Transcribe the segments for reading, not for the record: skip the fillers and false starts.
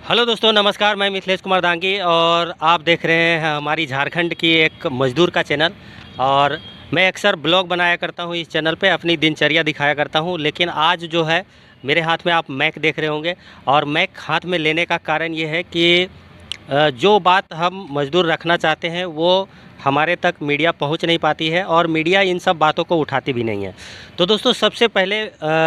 Hello दोस्तों, नमस्कार। मैं मिथिलेश कुमार दांगी और आप देख रहे हैं हमारी झारखंड की एक मज़दूर का चैनल। और मैं अक्सर ब्लॉग बनाया करता हूं इस चैनल पे, अपनी दिनचर्या दिखाया करता हूं। लेकिन आज जो है मेरे हाथ में आप मैक देख रहे होंगे, और मैक हाथ में लेने का कारण ये है कि जो बात हम मज़दूर रखना चाहते हैं वो हमारे तक मीडिया पहुंच नहीं पाती है, और मीडिया इन सब बातों को उठाती भी नहीं है। तो दोस्तों, सबसे पहले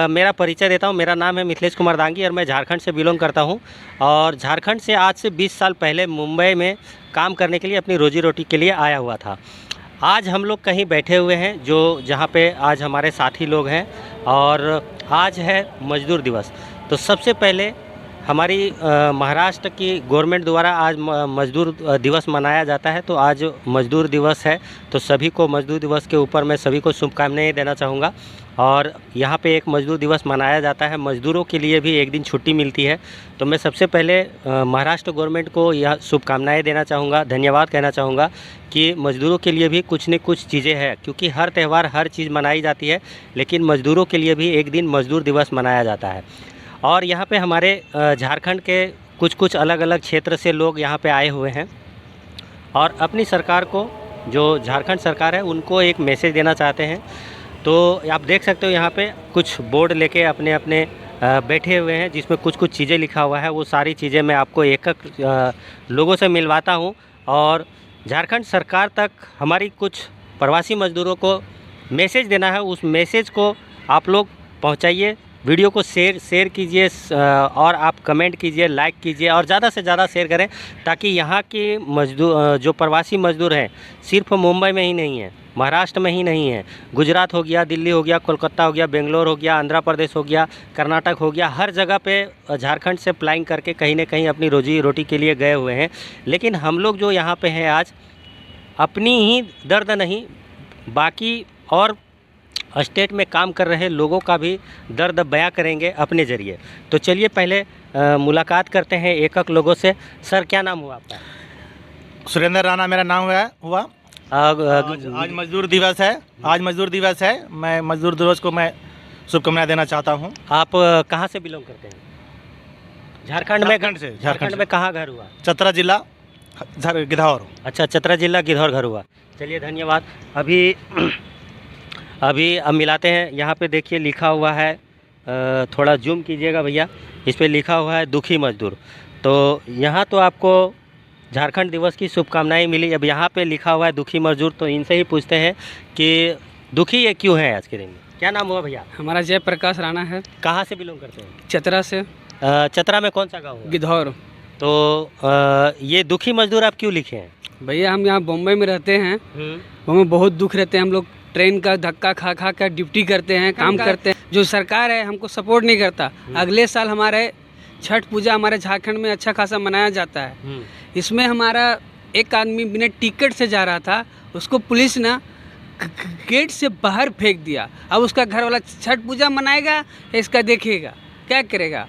मेरा परिचय देता हूं। मेरा नाम है मिथिलेश कुमार दांगी और मैं झारखंड से बिलोंग करता हूं। और झारखंड से आज से 20 साल पहले मुंबई में काम करने के लिए, अपनी रोजी रोटी के लिए आया हुआ था। आज हम लोग कहीं बैठे हुए हैं जो जहाँ पे आज हमारे साथी लोग हैं, और आज है मज़दूर दिवस। तो सबसे पहले हमारी महाराष्ट्र की गवर्नमेंट द्वारा आज मज़दूर दिवस मनाया जाता है। तो आज मज़दूर दिवस है, तो सभी को मज़दूर दिवस के ऊपर मैं सभी को शुभकामनाएं देना चाहूँगा। और यहाँ पे एक मज़दूर दिवस मनाया जाता है, मज़दूरों के लिए भी एक दिन छुट्टी मिलती है। तो मैं सबसे पहले महाराष्ट्र गवर्नमेंट को यह शुभकामनाएं देना चाहूँगा, धन्यवाद कहना चाहूँगा कि मज़दूरों के लिए भी कुछ न कुछ चीज़ें हैं। क्योंकि हर त्यौहार हर चीज़ मनाई जाती है, लेकिन मज़दूरों के लिए भी एक दिन मज़दूर दिवस मनाया जाता है। और यहाँ पे हमारे झारखंड के कुछ कुछ अलग अलग क्षेत्र से लोग यहाँ पे आए हुए हैं, और अपनी सरकार को, जो झारखंड सरकार है, उनको एक मैसेज देना चाहते हैं। तो आप देख सकते हो यहाँ पे कुछ बोर्ड लेके अपने अपने बैठे हुए हैं, जिसमें कुछ कुछ चीज़ें लिखा हुआ है। वो सारी चीज़ें मैं आपको एक एक लोगों से मिलवाता हूँ, और झारखंड सरकार तक हमारी कुछ प्रवासी मज़दूरों को मैसेज देना है। उस मैसेज को आप लोग पहुँचाइए, वीडियो को शेयर कीजिए, और आप कमेंट कीजिए, लाइक कीजिए, और ज़्यादा से ज़्यादा शेयर करें, ताकि यहाँ के मज़दूर, जो प्रवासी मज़दूर हैं, सिर्फ मुंबई में ही नहीं है, महाराष्ट्र में ही नहीं है, गुजरात हो गया, दिल्ली हो गया, कोलकाता हो गया, बेंगलोर हो गया, आंध्र प्रदेश हो गया, कर्नाटक हो गया, हर जगह पे झारखंड से फ्लाइंग करके कहीं न कहीं अपनी रोजी रोटी के लिए गए हुए हैं। लेकिन हम लोग जो यहाँ पे हैं आज, अपनी ही दर्द नहीं, बाकी और स्टेट में काम कर रहे लोगों का भी दर्द बयां करेंगे अपने ज़रिए। तो चलिए पहले मुलाकात करते हैं एक एक लोगों से। सर, क्या नाम हुआ आपका? सुरेंद्र राणा मेरा नाम हुआ। आज मजदूर दिवस है। आज मजदूर दिवस है। मैं मजदूर दिवस को मैं शुभकामनाएं देना चाहता हूं। आप कहाँ से बिलोंग करते हैं? झारखंड में। झारखंड में कहाँ घर हुआ? चतरा जिला गिद्धौर। अच्छा, चतरा जिला गिद्धौर घर हुआ। चलिए, धन्यवाद। अभी अब मिलाते हैं। यहाँ पे देखिए लिखा हुआ है, थोड़ा जूम कीजिएगा भैया, इस पे लिखा हुआ है दुखी मजदूर। तो यहाँ तो आपको झारखंड दिवस की शुभकामनाएं मिली। अब यहाँ पे लिखा हुआ है दुखी मजदूर, तो इनसे ही पूछते हैं कि दुखी ये क्यों है आज के दिन में। क्या नाम हुआ भैया? हमारा जयप्रकाश राणा है। कहाँ से बिलोंग करते हैं? चतरा से। चतरा में कौन सा गाँव है? गिद्धौर। तो ये दुखी मजदूर आप क्यों लिखे हैं? भैया, हम यहाँ बॉम्बे में रहते हैं, हमें बहुत दुख रहते हैं। हम लोग ट्रेन का धक्का खा खा कर ड्यूटी करते हैं, काम करते हैं। जो सरकार है हमको सपोर्ट नहीं करता। अगले साल हमारे छठ पूजा हमारे झारखंड में अच्छा खासा मनाया जाता है। इसमें हमारा एक आदमी बिना टिकट से जा रहा था, उसको पुलिस ने गेट से बाहर फेंक दिया। अब उसका घर वाला छठ पूजा मनाएगा, इसका देखेगा, क्या करेगा?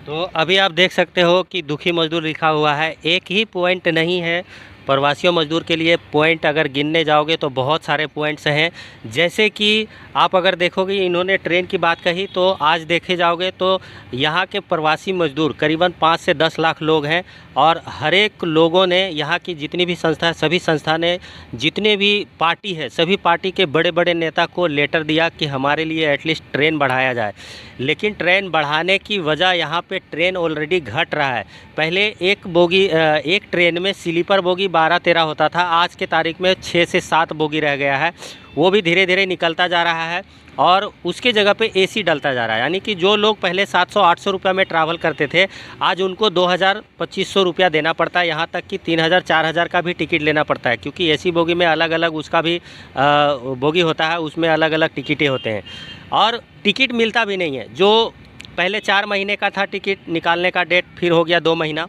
तो अभी आप देख सकते हो कि दुखी मजदूर लिखा हुआ है। एक ही पॉइंट नहीं है, प्रवासियों मजदूर के लिए पॉइंट अगर गिनने जाओगे तो बहुत सारे पॉइंट्स हैं। जैसे कि आप अगर देखोगे, इन्होंने ट्रेन की बात कही, तो आज देखे जाओगे तो यहाँ के प्रवासी मजदूर करीबन 5 से 10 लाख लोग हैं। और हर एक लोगों ने, यहाँ की जितनी भी संस्था है, सभी संस्था ने, जितने भी पार्टी है, सभी पार्टी के बड़े बड़े नेता को लेटर दिया कि हमारे लिए एटलीस्ट ट्रेन बढ़ाया जाए। लेकिन ट्रेन बढ़ाने की वजह, यहाँ पे ट्रेन ऑलरेडी घट रहा है। पहले एक ट्रेन में स्लीपर बोगी 12-13 होता था, आज के तारीख में 6 से 7 बोगी रह गया है। वो भी धीरे धीरे निकलता जा रहा है, और उसके जगह पे एसी डलता जा रहा है। यानी कि जो लोग पहले 700-800 रुपये में ट्रैवल करते थे, आज उनको 2000-2500 रुपया देना पड़ता है। यहाँ तक कि 3000-4000 का भी टिकट लेना पड़ता है, क्योंकि एसी बोगी में अलग अलग उसका भी बोगी होता है, उसमें अलग अलग टिकटें होते हैं, और टिकट मिलता भी नहीं है। जो पहले 4 महीने का था टिकट निकालने का डेट, फिर हो गया 2 महीना,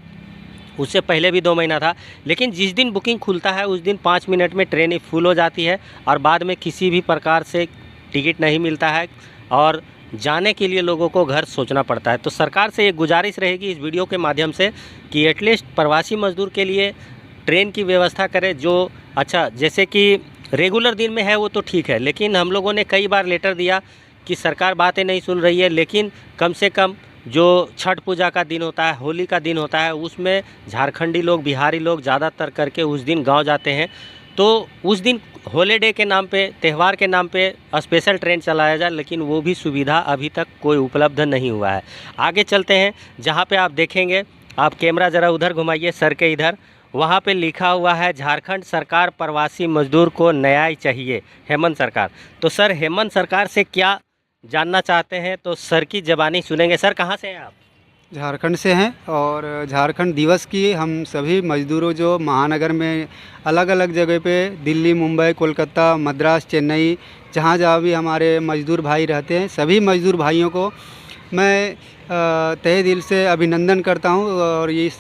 उससे पहले भी 2 महीना था। लेकिन जिस दिन बुकिंग खुलता है उस दिन 5 मिनट में ट्रेन फुल हो जाती है, और बाद में किसी भी प्रकार से टिकट नहीं मिलता है, और जाने के लिए लोगों को घर सोचना पड़ता है। तो सरकार से एक गुजारिश रहेगी इस वीडियो के माध्यम से कि एटलीस्ट प्रवासी मजदूर के लिए ट्रेन की व्यवस्था करें। जो अच्छा, जैसे कि रेगुलर दिन में है वो तो ठीक है, लेकिन हम लोगों ने कई बार लेटर दिया कि सरकार बातें नहीं सुन रही है, लेकिन कम से कम जो छठ पूजा का दिन होता है, होली का दिन होता है, उसमें झारखंडी लोग, बिहारी लोग ज़्यादातर करके उस दिन गांव जाते हैं। तो उस दिन हॉलीडे के नाम पे, त्यौहार के नाम पे स्पेशल ट्रेन चलाया जाए, लेकिन वो भी सुविधा अभी तक कोई उपलब्ध नहीं हुआ है। आगे चलते हैं, जहाँ पे आप देखेंगे, आप कैमरा ज़रा उधर घुमाइए, सर के इधर, वहाँ पे लिखा हुआ है झारखंड सरकार प्रवासी मजदूर को न्याय चाहिए, हेमंत सरकार। तो सर, हेमंत सरकार से क्या जानना चाहते हैं, तो सर की ज़बानी सुनेंगे। सर, कहाँ से हैं आप? झारखंड से हैं और झारखंड दिवस की हम सभी मज़दूरों जो महानगर में अलग अलग जगह पे, दिल्ली, मुंबई, कोलकाता, मद्रास, चेन्नई, जहाँ जहाँ भी हमारे मज़दूर भाई रहते हैं, सभी मज़दूर भाइयों को मैं तहे दिल से अभिनंदन करता हूँ और इस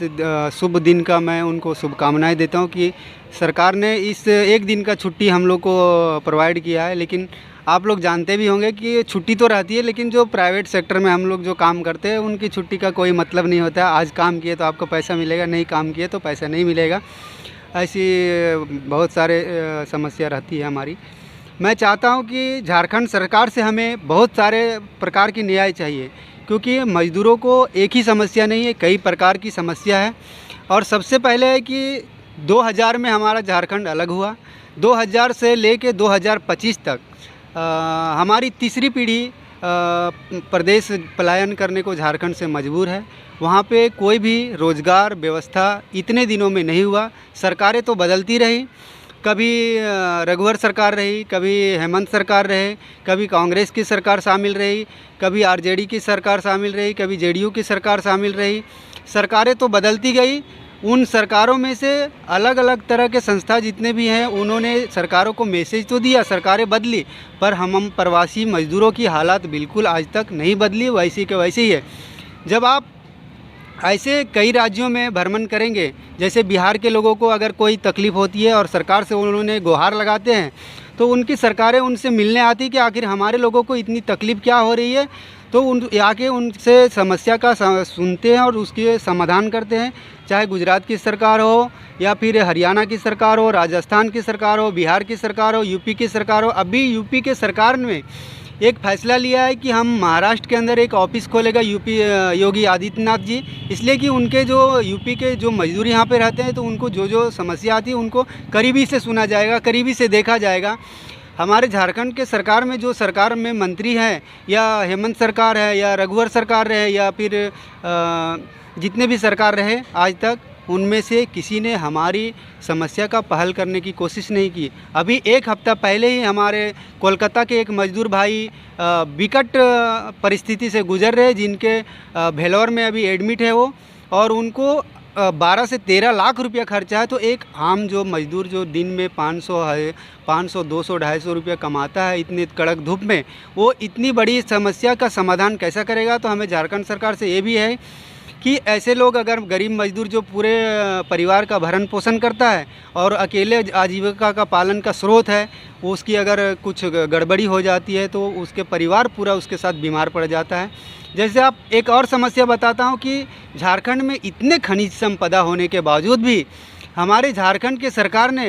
शुभ दिन का मैं उनको शुभकामनाएं देता हूँ कि सरकार ने इस एक दिन का छुट्टी हम लोग को प्रोवाइड किया है। लेकिन आप लोग जानते भी होंगे कि छुट्टी तो रहती है, लेकिन जो प्राइवेट सेक्टर में हम लोग जो काम करते हैं उनकी छुट्टी का कोई मतलब नहीं होता है। आज काम किए तो आपको पैसा मिलेगा, नहीं काम किए तो पैसा नहीं मिलेगा। ऐसी बहुत सारे समस्या रहती है हमारी। मैं चाहता हूं कि झारखंड सरकार से हमें बहुत सारे प्रकार की न्याय चाहिए, क्योंकि मज़दूरों को एक ही समस्या नहीं है, कई प्रकार की समस्या है। और सबसे पहले है कि 2000 में हमारा झारखंड अलग हुआ। 2000 से लेके 2025 तक हमारी तीसरी पीढ़ी प्रदेश पलायन करने को झारखंड से मजबूर है। वहाँ पे कोई भी रोज़गार व्यवस्था इतने दिनों में नहीं हुआ। सरकारें तो बदलती रही, कभी रघुवर सरकार रही, कभी हेमंत सरकार रहे, कभी कांग्रेस की सरकार शामिल रही, कभी आरजेडी की सरकार शामिल रही, कभी जेडीयू की सरकार शामिल रही। सरकारें तो बदलती गई। उन सरकारों में से अलग अलग तरह के संस्था जितने भी हैं, उन्होंने सरकारों को मैसेज तो दिया, सरकारें बदली, पर हम प्रवासी मज़दूरों की हालत बिल्कुल आज तक नहीं बदली, वैसी के वैसे ही है। जब आप ऐसे कई राज्यों में भ्रमण करेंगे, जैसे बिहार के लोगों को अगर कोई तकलीफ़ होती है और सरकार से उन्होंने गुहार लगाते हैं, तो उनकी सरकारें उनसे मिलने आती कि आखिर हमारे लोगों को इतनी तकलीफ़ क्या हो रही है, तो आके उनसे समस्या का सुनते हैं और उसके समाधान करते हैं। चाहे गुजरात की सरकार हो या फिर हरियाणा की सरकार हो, राजस्थान की सरकार हो, बिहार की सरकार हो, यूपी की सरकार हो। अभी यूपी के सरकार ने एक फ़ैसला लिया है कि हम महाराष्ट्र के अंदर एक ऑफिस खोलेगा यूपी योगी आदित्यनाथ जी, इसलिए कि उनके जो यूपी के जो मजदूर यहाँ पे रहते हैं, तो उनको जो जो समस्या आती है उनको करीबी से सुना जाएगा, करीबी से देखा जाएगा। हमारे झारखंड के सरकार में जो सरकार में मंत्री हैं, या हेमंत सरकार है, या रघुवर सरकार रहे, या फिर जितने भी सरकार रहे आज तक, उनमें से किसी ने हमारी समस्या का पहल करने की कोशिश नहीं की। अभी एक हफ्ता पहले ही हमारे कोलकाता के एक मजदूर भाई विकट परिस्थिति से गुजर रहे, जिनके भेलोर में अभी एडमिट है वो, और उनको 12 से 13 लाख रुपया खर्चा है। तो एक आम जो मजदूर जो दिन में 500, 200, 250 रुपया कमाता है इतनी कड़क धूप में, वो इतनी बड़ी समस्या का समाधान कैसा करेगा। तो हमें झारखंड सरकार से ये भी है कि ऐसे लोग, अगर गरीब मजदूर जो पूरे परिवार का भरण पोषण करता है और अकेले आजीविका का पालन का स्रोत है, उसकी अगर कुछ गड़बड़ी हो जाती है तो उसके परिवार पूरा उसके साथ बीमार पड़ जाता है। जैसे आप एक और समस्या बताता हूँ कि झारखंड में इतने खनिज संपदा होने के बावजूद भी हमारे झारखंड के सरकार ने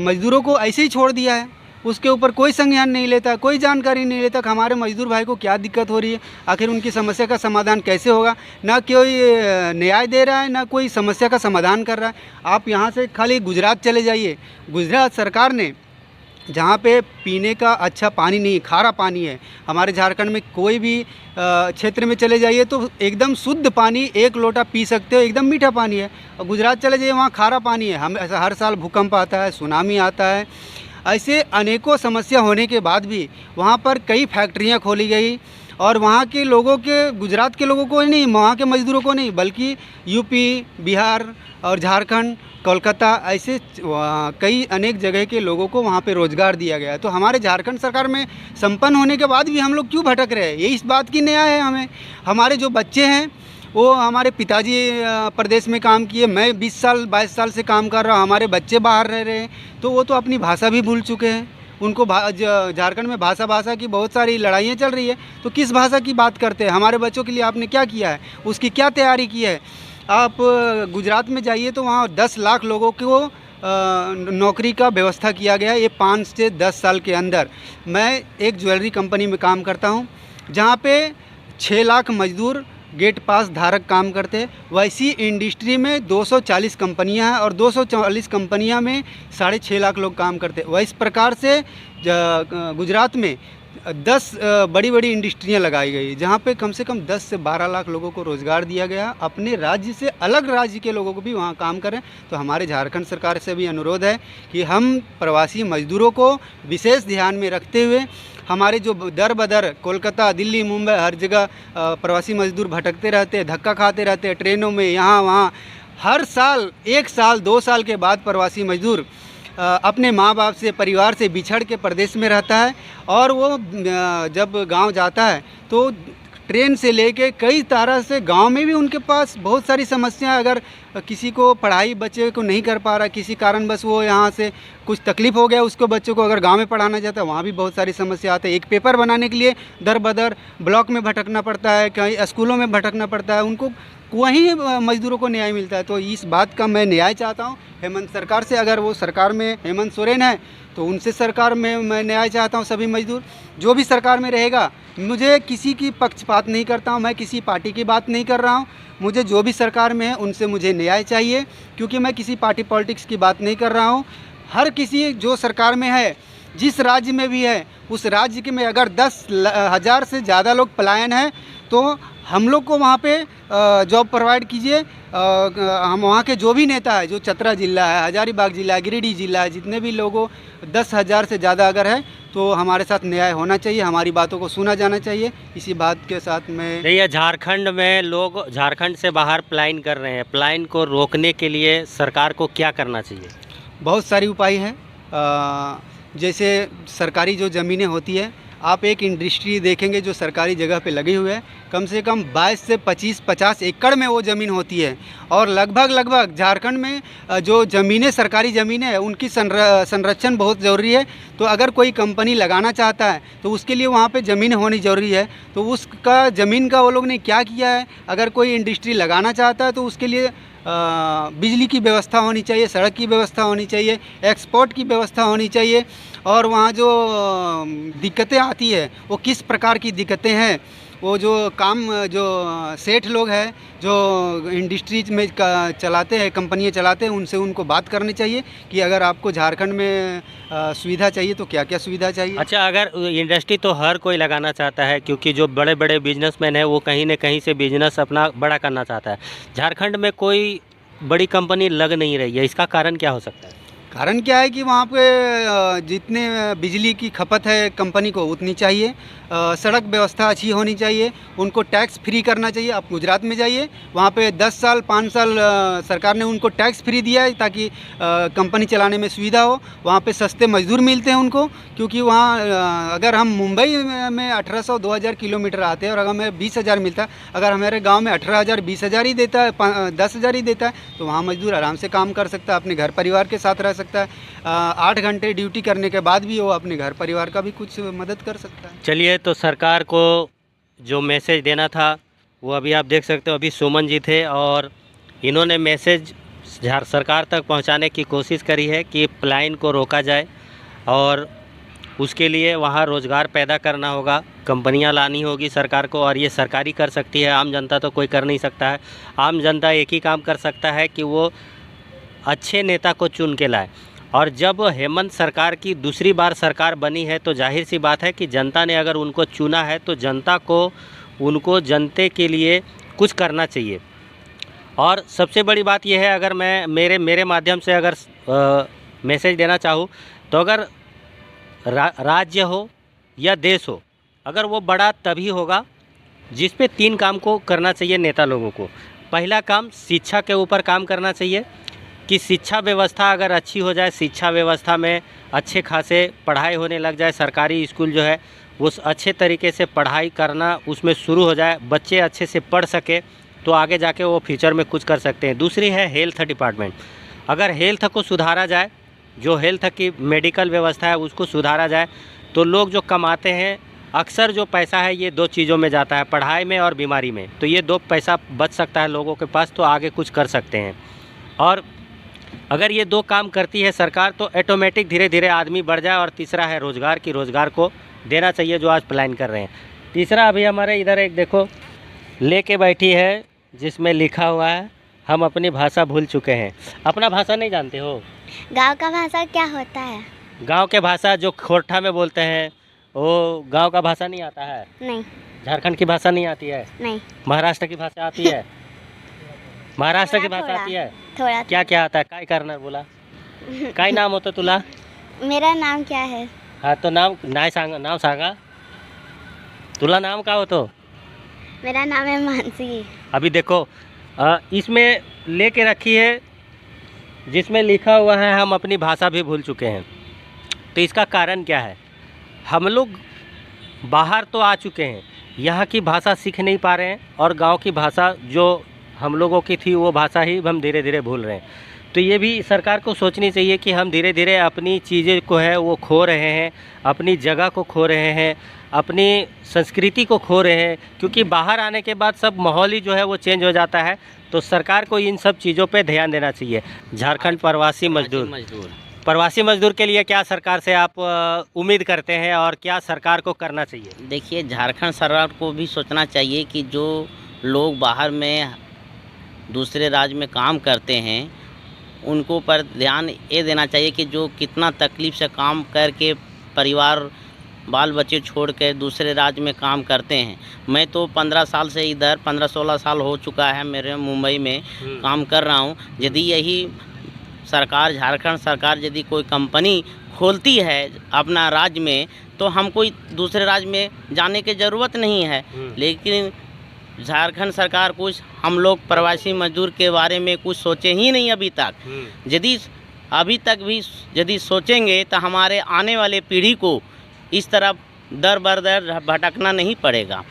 मजदूरों को ऐसे ही छोड़ दिया है। उसके ऊपर कोई संज्ञान नहीं लेता, कोई जानकारी नहीं लेता कि हमारे मजदूर भाई को क्या दिक्कत हो रही है, आखिर उनकी समस्या का समाधान कैसे होगा। ना कोई न्याय दे रहा है, ना कोई समस्या का समाधान कर रहा है। आप यहाँ से खाली गुजरात चले जाइए, गुजरात सरकार ने, जहाँ पे पीने का अच्छा पानी नहीं, खारा पानी है। हमारे झारखंड में कोई भी क्षेत्र में चले जाइए तो एकदम शुद्ध पानी, एक लोटा पी सकते हो, एकदम मीठा पानी है। और गुजरात चले जाइए, वहाँ खारा पानी है। हम ऐसा हर साल भूकंप आता है, सुनामी आता है। ऐसे अनेकों समस्या होने के बाद भी वहाँ पर कई फैक्ट्रियाँ खोली गई, और वहाँ के लोगों के, गुजरात के लोगों को नहीं, वहाँ के मज़दूरों को नहीं, बल्कि यूपी, बिहार और झारखंड, कोलकाता, ऐसे कई अनेक जगह के लोगों को वहाँ पे रोज़गार दिया गया है। तो हमारे झारखंड सरकार में संपन्न होने के बाद भी हम लोग क्यों भटक रहे हैं, ये इस बात की न्याय है हमें। हमारे जो बच्चे हैं, वो हमारे पिताजी प्रदेश में काम किए, मैं 20 साल 22 साल से काम कर रहा हूँ, हमारे बच्चे बाहर रह रहे हैं, तो वो तो अपनी भाषा भी भूल चुके हैं। उनको झारखंड में भाषा की बहुत सारी लड़ाइयाँ चल रही है, तो किस भाषा की बात करते हैं। हमारे बच्चों के लिए आपने क्या किया है, उसकी क्या तैयारी की है। आप गुजरात में जाइए तो वहाँ 10 लाख लोगों को नौकरी का व्यवस्था किया गया है, ये 5 से 10 साल के अंदर। मैं एक ज्वेलरी कंपनी में काम करता हूँ, जहाँ पे 6 लाख मजदूर गेट पास धारक काम करते हैं। वैसी इंडस्ट्री में 240 कंपनियां हैं और 240 कंपनियां में 6.5 लाख लोग काम करते हैं। वह इस प्रकार से गुजरात में 10 बड़ी बड़ी इंडस्ट्रियां लगाई गई जहां पे कम से कम 10 से 12 लाख लोगों को रोज़गार दिया गया। अपने राज्य से अलग राज्य के लोगों को भी वहां काम करें। तो हमारे झारखंड सरकार से भी अनुरोध है कि हम प्रवासी मजदूरों को विशेष ध्यान में रखते हुए हमारे जो दर बदर कोलकाता, दिल्ली, मुंबई हर जगह प्रवासी मजदूर भटकते रहते हैं, धक्का खाते रहते हैं ट्रेनों में, यहाँ वहाँ। हर साल 1 साल 2 साल के बाद प्रवासी मजदूर अपने माँ बाप से, परिवार से बिछड़ के प्रदेश में रहता है और वो जब गांव जाता है तो ट्रेन से लेके कई तरह से गांव में भी उनके पास बहुत सारी समस्याएं। अगर किसी को पढ़ाई बच्चे को नहीं कर पा रहा, किसी कारणवश वो यहाँ से कुछ तकलीफ़ हो गया उसको, बच्चों को अगर गांव में पढ़ाना चाहता है वहाँ भी बहुत सारी समस्या आती है। एक पेपर बनाने के लिए दर बदर ब्लॉक में भटकना पड़ता है, कहीं स्कूलों में भटकना पड़ता है, उनको वहीं मजदूरों को न्याय मिलता है। तो इस बात का मैं न्याय चाहता हूँ हेमंत सरकार से। अगर वो सरकार में हेमंत सोरेन है तो उनसे सरकार में मैं न्याय चाहता हूँ। सभी मजदूर जो भी सरकार में रहेगा, मुझे किसी की पक्षपात नहीं करता हूँ, मैं किसी पार्टी की बात नहीं कर रहा हूँ। मुझे जो भी सरकार में है उनसे मुझे न्याय चाहिए, क्योंकि मैं किसी पार्टी पॉलिटिक्स की बात नहीं कर रहा हूँ। हर किसी जो सरकार में है, जिस राज्य में भी है, उस राज्य के में अगर 10,000 से ज़्यादा लोग पलायन हैं तो हम लोग को वहाँ पे जॉब प्रोवाइड कीजिए। हम वहाँ के जो भी नेता है, जो चतरा जिला है, हजारीबाग जिला है, गिरिडीह जिला है, जितने भी लोगों 10,000 से ज़्यादा अगर है तो हमारे साथ न्याय होना चाहिए, हमारी बातों को सुना जाना चाहिए। इसी बात के साथ में नहीं, झारखंड में लोग झारखंड से बाहर पलायन कर रहे हैं। पलायन को रोकने के लिए सरकार को क्या करना चाहिए? बहुत सारी उपाय हैं। जैसे सरकारी जो ज़मीनें होती है, आप एक इंडस्ट्री देखेंगे जो सरकारी जगह पे लगी हुई है, कम से कम 22 से 25-50 एकड़ में वो ज़मीन होती है। और लगभग झारखंड में जो ज़मीनें, सरकारी ज़मीनें हैं, उनकी संरक्षण बहुत ज़रूरी है। तो अगर कोई कंपनी लगाना चाहता है तो उसके लिए वहाँ पे ज़मीन होनी ज़रूरी है। तो उसका ज़मीन का वो लोग ने क्या किया है, अगर कोई इंडस्ट्री लगाना चाहता है तो उसके लिए बिजली की व्यवस्था होनी चाहिए, सड़क की व्यवस्था होनी चाहिए, एक्सपोर्ट की व्यवस्था होनी चाहिए। और वहाँ जो दिक्कतें आती है वो किस प्रकार की दिक्कतें हैं, वो जो काम जो सेठ लोग हैं जो इंडस्ट्रीज में चलाते हैं, कंपनियां चलाते हैं, उनसे उनको बात करनी चाहिए कि अगर आपको झारखंड में सुविधा चाहिए तो क्या क्या सुविधा चाहिए। अच्छा, अगर इंडस्ट्री तो हर कोई लगाना चाहता है, क्योंकि जो बड़े बड़े बिजनेसमैन हैं वो कहीं न कहीं से बिजनेस अपना बड़ा करना चाहता है। झारखंड में कोई बड़ी कंपनी लग नहीं रही है, इसका कारण क्या हो सकता है? कारण क्या है कि वहाँ पे जितने बिजली की खपत है कंपनी को उतनी चाहिए, सड़क व्यवस्था अच्छी होनी चाहिए, उनको टैक्स फ्री करना चाहिए। आप गुजरात में जाइए, वहाँ पे 10 साल 5 साल सरकार ने उनको टैक्स फ्री दिया है ताकि कंपनी चलाने में सुविधा हो। वहाँ पे सस्ते मजदूर मिलते हैं उनको, क्योंकि वहाँ अगर हम मुंबई में 1800-2000 किलोमीटर आते हैं और अगर हमें 20,000 मिलता है, अगर हमारे गाँव में 18,000 20,000 ही देता है, 10,000 ही देता है, तो वहाँ मजदूर आराम से काम कर सकता है, अपने घर परिवार के साथ रह सकता है। 8 घंटे ड्यूटी करने के बाद भी वो अपने घर परिवार का भी कुछ मदद कर सकता है। चलिए, तो सरकार को जो मैसेज देना था वो अभी आप देख सकते हो, अभी सुमन जी थे और इन्होंने मैसेज सरकार तक पहुंचाने की कोशिश करी है कि पलायन को रोका जाए और उसके लिए वहां रोज़गार पैदा करना होगा, कंपनियां लानी होगी सरकार को, और ये सरकारी कर सकती है, आम जनता तो कोई कर नहीं सकता है। आम जनता एक ही काम कर सकता है कि वो अच्छे नेता को चुन के लाए। और जब हेमंत सरकार की दूसरी बार सरकार बनी है तो जाहिर सी बात है कि जनता ने अगर उनको चुना है तो जनता को उनको जनते के लिए कुछ करना चाहिए। और सबसे बड़ी बात यह है, अगर मैं मेरे माध्यम से अगर मैसेज देना चाहूँ तो अगर राज्य हो या देश हो, अगर वो बड़ा तभी होगा जिस पे 3 काम को करना चाहिए नेता लोगों को। पहला काम शिक्षा के ऊपर काम करना चाहिए कि शिक्षा व्यवस्था अगर अच्छी हो जाए, शिक्षा व्यवस्था में अच्छे खासे पढ़ाई होने लग जाए, सरकारी स्कूल जो है वो अच्छे तरीके से पढ़ाई करना उसमें शुरू हो जाए, बच्चे अच्छे से पढ़ सके तो आगे जाके वो फ्यूचर में कुछ कर सकते हैं। दूसरी है हेल्थ डिपार्टमेंट। अगर हेल्थ को सुधारा जाए, जो हेल्थ की मेडिकल व्यवस्था है उसको सुधारा जाए, तो लोग जो कमाते हैं अक्सर जो पैसा है ये 2 चीज़ों में जाता है, पढ़ाई में और बीमारी में। तो ये 2 पैसा बच सकता है लोगों के पास, तो आगे कुछ कर सकते हैं। और अगर ये 2 काम करती है सरकार तो ऑटोमेटिक धीरे धीरे आदमी बढ़ जाए। और तीसरा है रोज़गार, की रोज़गार को देना चाहिए जो आज पलायन कर रहे हैं। तीसरा अभी हमारे इधर एक देखो लेके बैठी है जिसमें लिखा हुआ है हम अपनी भाषा भूल चुके हैं। अपना भाषा नहीं जानते हो? गांव का भाषा क्या होता है? गांव के भाषा जो खोरठा में बोलते हैं वो गांव का भाषा नहीं आता है? नहीं। झारखंड की भाषा नहीं आती है? नहीं। महाराष्ट्र की भाषा आती है? महाराष्ट्र की भाषा आती है? थोड़ा। क्या क्या आता है? काय करणार बोला? काय नाम होतं तुला? मेरा नाम क्या है? हाँ तो नाम नाही सांगा, नाव सांगा। तुला नाम का होतो? मेरा नाम है मानसी। अभी देखो इसमें लेके रखी है जिसमें लिखा हुआ है हम अपनी भाषा भी भूल चुके हैं। तो इसका कारण क्या है? हम लोग बाहर तो आ चुके हैं, यहाँ की भाषा सीख नहीं पा रहे हैं और गांव की भाषा जो हम लोगों की थी वो भाषा ही हम धीरे धीरे भूल रहे हैं। तो ये भी सरकार को सोचनी चाहिए कि हम धीरे धीरे अपनी चीज़ें को है वो खो रहे हैं, अपनी जगह को खो रहे हैं, अपनी संस्कृति को खो रहे हैं, क्योंकि बाहर आने के बाद सब माहौल ही जो है वो चेंज हो जाता है। तो सरकार को इन सब चीज़ों पे ध्यान देना चाहिए। झारखंड प्रवासी मजदूर के लिए क्या सरकार से आप उम्मीद करते हैं और क्या सरकार को करना चाहिए? देखिए, झारखंड सरकार को भी सोचना चाहिए कि जो लोग बाहर में दूसरे राज्य में काम करते हैं उनको पर ध्यान ये देना चाहिए कि जो कितना तकलीफ़ से काम करके परिवार बाल बच्चे छोड़ के दूसरे राज्य में काम करते हैं। मैं तो 15 साल से इधर 15-16 साल हो चुका है मेरे मुंबई में काम कर रहा हूँ। यदि यही सरकार, झारखंड सरकार यदि कोई कंपनी खोलती है अपना राज्य में तो हमको दूसरे राज्य में जाने की ज़रूरत नहीं है। लेकिन झारखंड सरकार कुछ हम लोग प्रवासी मजदूर के बारे में कुछ सोचे ही नहीं अभी तक। यदि अभी तक भी यदि सोचेंगे तो हमारे आने वाले पीढ़ी को इस तरफ दर बदर भटकना नहीं पड़ेगा।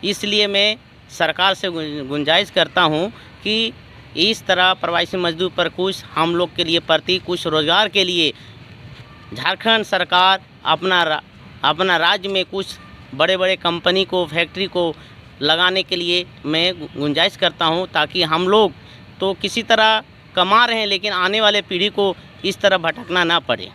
इसलिए मैं सरकार से गुंजाइश करता हूं कि इस तरह प्रवासी मजदूर पर कुछ हम लोग के लिए प्रति कुछ रोज़गार के लिए झारखंड सरकार अपना राज्य में कुछ बड़े बड़े कंपनी को, फैक्ट्री को लगाने के लिए मैं गुंजाइश करता हूं, ताकि हम लोग तो किसी तरह कमा रहे हैं लेकिन आने वाले पीढ़ी को इस तरह भटकना ना पड़े।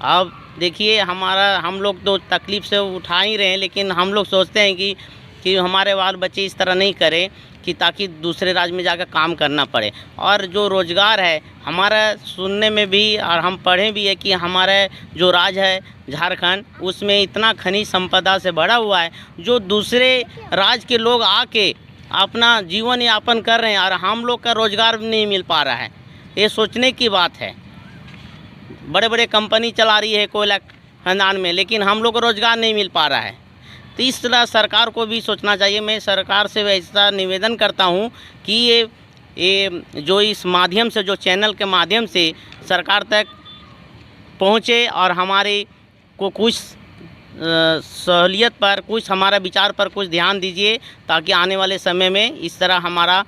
अब देखिए, हम लोग तो तकलीफ़ से उठा ही रहे हैं, लेकिन हम लोग सोचते हैं कि हमारे बाल बच्चे इस तरह नहीं करें कि ताकि दूसरे राज्य में जाकर काम करना पड़े। और जो रोज़गार है हमारा सुनने में भी और हम पढ़े भी है कि हमारा जो राज्य है झारखंड, उसमें इतना खनिज संपदा से भरा हुआ है जो दूसरे राज्य के लोग आके अपना जीवन यापन कर रहे हैं और हम लोग का रोज़गार नहीं मिल पा रहा है। ये सोचने की बात है। बड़े बड़े कंपनी चला रही है कोयला खदान में, लेकिन हम लोग को रोज़गार नहीं मिल पा रहा है। तो इस तरह सरकार को भी सोचना चाहिए। मैं सरकार से ऐसा निवेदन करता हूं कि ये जो इस माध्यम से, जो चैनल के माध्यम से सरकार तक पहुंचे और हमारे को कुछ सहूलियत पर, कुछ हमारा विचार पर कुछ ध्यान दीजिए, ताकि आने वाले समय में इस तरह हमारा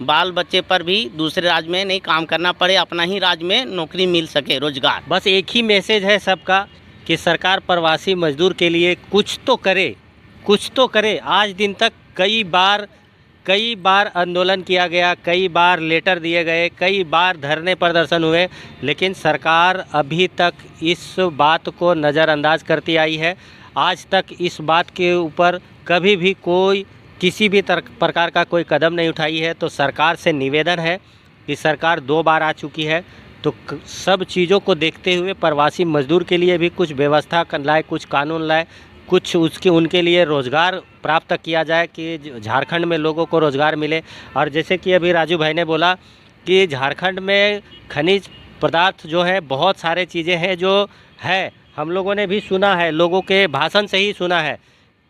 बाल बच्चे पर भी दूसरे राज्य में नहीं काम करना पड़े, अपना ही राज्य में नौकरी मिल सके, रोजगार। बस एक ही मैसेज है सबका कि सरकार प्रवासी मजदूर के लिए कुछ तो करे, कुछ तो करे। आज दिन तक कई बार आंदोलन किया गया, कई बार लेटर दिए गए, कई बार धरने प्रदर्शन हुए, लेकिन सरकार अभी तक इस बात को नज़रअंदाज करती आई है। आज तक इस बात के ऊपर कभी भी कोई किसी भी प्रकार का कोई कदम नहीं उठाई है। तो सरकार से निवेदन है कि सरकार 2 बार आ चुकी है, तो सब चीज़ों को देखते हुए प्रवासी मजदूर के लिए भी कुछ व्यवस्था लाए, कुछ कानून लाए, कुछ उनके लिए रोज़गार प्राप्त किया जाए कि झारखंड में लोगों को रोज़गार मिले। और जैसे कि अभी राजू भाई ने बोला कि झारखंड में खनिज पदार्थ जो है, बहुत सारे चीज़ें हैं जो है, हम लोगों ने भी सुना है, लोगों के भाषण से ही सुना है,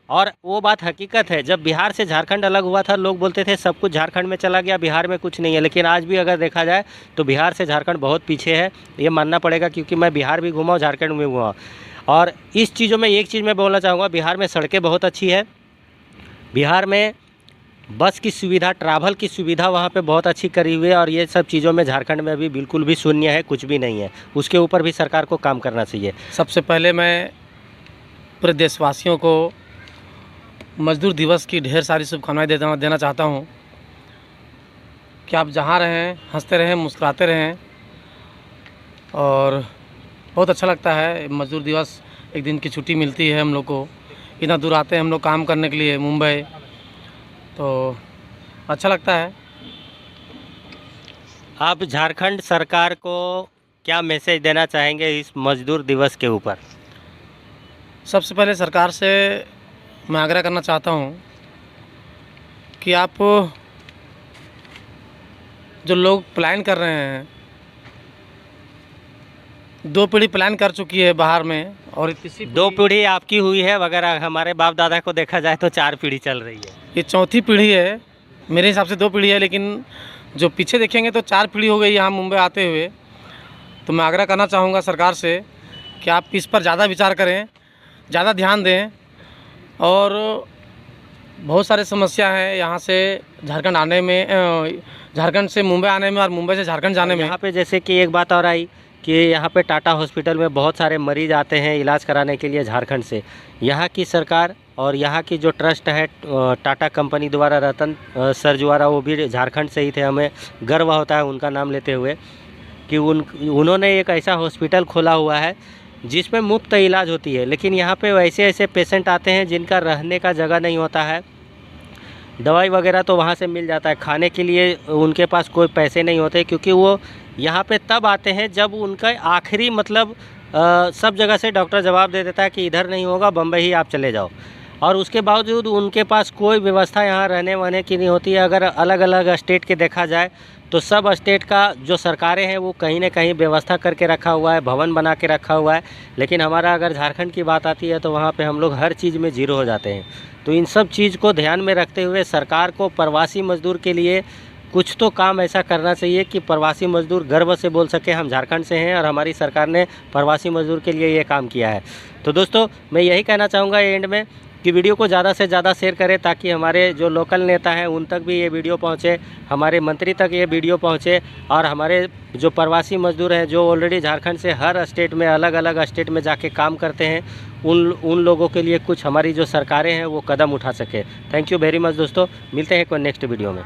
और वो बात हकीकत है। जब बिहार से झारखंड अलग हुआ था, लोग बोलते थे सब कुछ झारखंड में चला गया, बिहार में कुछ नहीं है। लेकिन आज भी अगर देखा जाए तो बिहार से झारखंड बहुत पीछे है, ये मानना पड़ेगा, क्योंकि मैं बिहार भी घूमा हूँ, झारखंड में घूमा। और इस चीज़ों में एक चीज़ मैं बोलना चाहूँगा, बिहार में सड़कें बहुत अच्छी है, बिहार में बस की सुविधा, ट्रैवल की सुविधा वहाँ पे बहुत अच्छी करी हुई है, और ये सब चीज़ों में झारखंड में अभी बिल्कुल भी शून्य है, कुछ भी नहीं है। उसके ऊपर भी सरकार को काम करना चाहिए। सबसे पहले मैं पूरे देशवासियों को मजदूर दिवस की ढेर सारी शुभकामनाएं देना चाहता हूं कि आप जहां रहें हंसते रहें, मुस्कुराते रहें, और बहुत अच्छा लगता है। मजदूर दिवस एक दिन की छुट्टी मिलती है हम लोग को, इतना दूर आते हैं हम लोग काम करने के लिए मुंबई, तो अच्छा लगता है। आप झारखंड सरकार को क्या मैसेज देना चाहेंगे इस मजदूर दिवस के ऊपर? सबसे पहले सरकार से मैं आग्रह करना चाहता हूँ कि आप जो लोग प्लान कर रहे हैं, 2 पीढ़ी प्लान कर चुकी है बाहर में, और तीसरी 2 पीढ़ी आपकी हुई है, अगर हमारे बाप दादा को देखा जाए तो 4 पीढ़ी चल रही है। ये 4थी पीढ़ी है। मेरे हिसाब से 2 पीढ़ी है, लेकिन जो पीछे देखेंगे तो 4 पीढ़ी हो गई यहाँ मुंबई आते हुए। तो मैं आग्रह करना चाहूँगा सरकार से कि आप इस पर ज़्यादा विचार करें, ज़्यादा ध्यान दें। और बहुत सारे समस्या हैं यहाँ से झारखंड आने में, झारखंड से मुंबई आने में और मुंबई से झारखंड जाने में। यहाँ पे जैसे कि एक बात और आई कि यहाँ पे टाटा हॉस्पिटल में बहुत सारे मरीज आते हैं इलाज कराने के लिए झारखंड से। यहाँ की सरकार और यहाँ की जो ट्रस्ट है टाटा कंपनी द्वारा, रतन सर द्वारा, वो भी झारखंड से ही थे। हमें गर्व होता है उनका नाम लेते हुए कि उन्होंने एक ऐसा हॉस्पिटल खोला हुआ है जिसमें मुफ्त इलाज होती है। लेकिन यहाँ पे वैसे ऐसे पेशेंट आते हैं जिनका रहने का जगह नहीं होता है, दवाई वगैरह तो वहाँ से मिल जाता है, खाने के लिए उनके पास कोई पैसे नहीं होते, क्योंकि वो यहाँ पे तब आते हैं जब उनका आखिरी मतलब सब जगह से डॉक्टर जवाब दे देता है कि इधर नहीं होगा, बम्बई ही आप चले जाओ। और उसके बावजूद उनके पास कोई व्यवस्था यहाँ रहने वहने की नहीं होती है। अगर अलग अलग स्टेट के देखा जाए तो सब स्टेट का जो सरकारें हैं वो कहीं ना कहीं व्यवस्था करके रखा हुआ है, भवन बना के रखा हुआ है। लेकिन हमारा अगर झारखंड की बात आती है तो वहाँ पे हम लोग हर चीज़ में जीरो हो जाते हैं। तो इन सब चीज़ को ध्यान में रखते हुए सरकार को प्रवासी मजदूर के लिए कुछ तो काम ऐसा करना चाहिए कि प्रवासी मजदूर गर्व से बोल सके हम झारखंड से हैं और हमारी सरकार ने प्रवासी मजदूर के लिए ये काम किया है। तो दोस्तों, मैं यही कहना चाहूँगा एंड में कि वीडियो को ज़्यादा से ज़्यादा शेयर करें ताकि हमारे जो लोकल नेता हैं उन तक भी ये वीडियो पहुँचे, हमारे मंत्री तक ये वीडियो पहुँचे, और हमारे जो प्रवासी मजदूर हैं जो ऑलरेडी झारखंड से हर स्टेट में अलग अलग स्टेट में जाके काम करते हैं, उन लोगों के लिए कुछ हमारी जो सरकारें हैं वो कदम उठा सके। थैंक यू वेरी मच दोस्तों, मिलते हैं कोई नेक्स्ट वीडियो में।